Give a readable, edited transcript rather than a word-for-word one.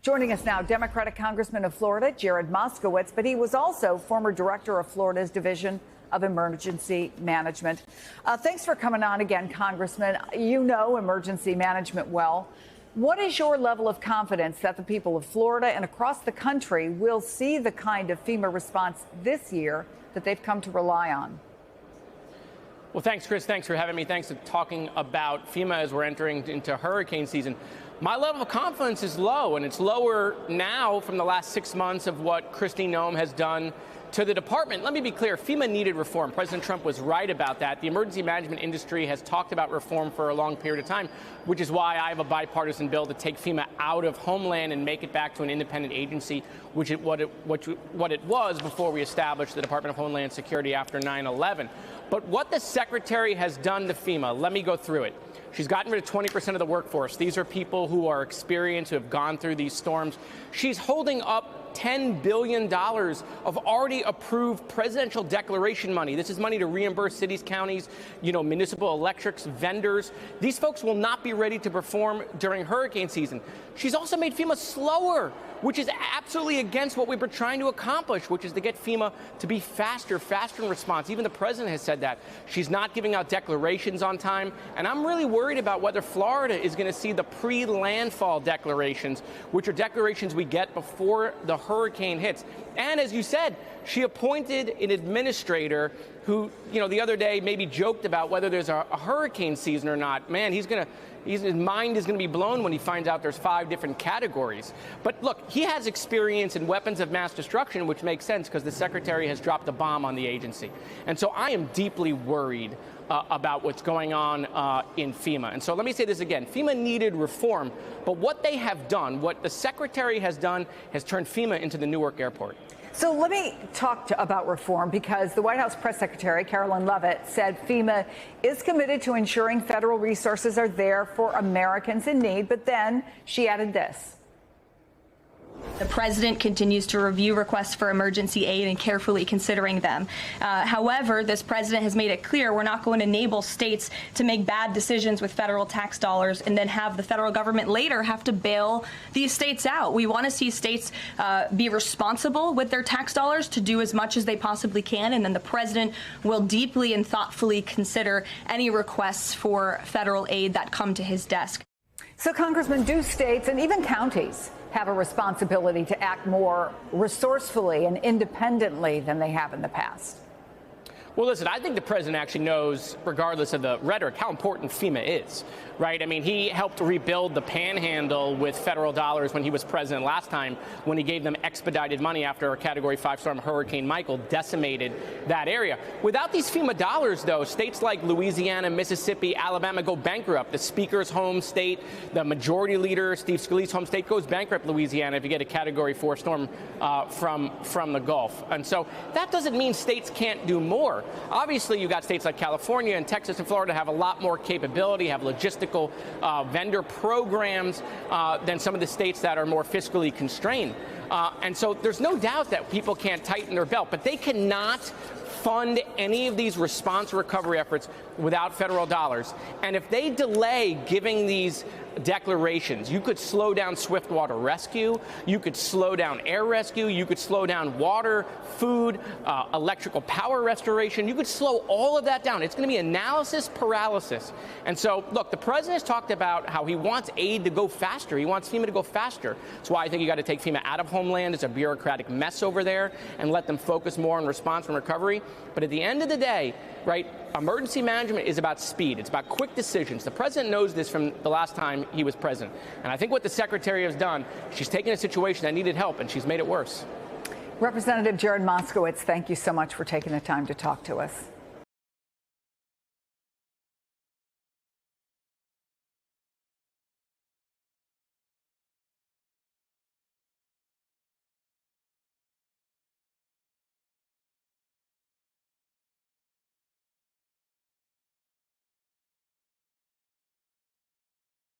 Joining us now, Democratic Congressman of Florida, Jared Moskowitz, but he was also former director of Florida's Division of Emergency Management. Thanks for coming on again, Congressman. You know emergency management well. What is your level of confidence that the people of Florida and across the country will see the kind of FEMA response this year that they've come to rely on? Well, thanks, Chris. Thanks for having me. Thanks for talking about FEMA as we're entering into hurricane season. My level of confidence is low, and it's lower now from the last 6 months of what Kristi Noem has done to the department. Let me be clear, FEMA needed reform. President Trump was right about that. The emergency management industry has talked about reform for a long period of time, which is why I have a bipartisan bill to take FEMA out of Homeland and make it back to an independent agency, what it was before we established the Department of Homeland Security after 9/11. But what the Secretary has done to FEMA, let me go through it. She's gotten rid of 20% of the workforce. These are people who are experienced, who have gone through these storms. She's holding up $10 billion of already approved presidential declaration money. This is money to reimburse cities, counties, municipal electrics, vendors. These folks will not be ready to perform during hurricane season. She's also made FEMA slower, which is absolutely against what we were trying to accomplish, which is to get FEMA to be faster in response. Even the president has said that. She's not giving out declarations on time. And I'm really worried about whether Florida is going to see the pre-landfall declarations, which are declarations we get before the hurricane hits. And as you said, she appointed an administrator who, the other day maybe joked about whether there's a hurricane season or not. Man, his mind is going to be blown when he finds out there's 5 different categories. But look, he has experience in weapons of mass destruction, which makes sense because the Secretary has dropped a bomb on the agency. And so I am deeply worried about what's going on in FEMA. And so let me say this again. FEMA needed reform, but what they have done, what the Secretary has done, has turned FEMA into the Newark airport. So let me talk about reform, because the White House press secretary, Carolyn Leavitt, said FEMA is committed to ensuring federal resources are there for Americans in need. But then she added this. The president continues to review requests for emergency aid and carefully considering them. However, this president has made it clear we're not going to enable states to make bad decisions with federal tax dollars and then have the federal government later have to bail these states out. We want to see states be responsible with their tax dollars to do as much as they possibly can, and then the president will deeply and thoughtfully consider any requests for federal aid that come to his desk. So, Congressman, do states and even counties have a responsibility to act more resourcefully and independently than they have in the past? Well, listen, I think the president actually knows, regardless of the rhetoric, how important FEMA is, right? I mean, he helped rebuild the Panhandle with federal dollars when he was president last time, when he gave them expedited money after a Category 5 storm, Hurricane Michael, decimated that area. Without these FEMA dollars, though, states like Louisiana, Mississippi, Alabama go bankrupt. The Speaker's home state, the Majority Leader, Steve Scalise's home state, goes bankrupt, Louisiana, if you get a Category 4 storm from the Gulf. And so that doesn't mean states can't do more. Obviously, you've got states like California and Texas and Florida have a lot more capability, have logistical vendor programs than some of the states that are more fiscally constrained. And so there's no doubt that people can't tighten their belt, but they cannot fund any of these response recovery efforts without federal dollars. And if they delay giving these declarations, you could slow down swift water rescue, you could slow down air rescue, you could slow down water, food, electrical power restoration, you could slow all of that down. It's going to be analysis paralysis. And so, look, the president has talked about how he wants aid to go faster. He wants FEMA to go faster. That's why I think you got to take FEMA out of Homeland. It's a bureaucratic mess over there, and let them focus more on response and recovery. But at the end of the day, right, emergency management is about speed. It's about quick decisions. The president knows this from the last time he was president. And I think what the secretary has done, she's taken a situation that needed help, and she's made it worse. Representative Jared Moskowitz, thank you so much for taking the time to talk to us.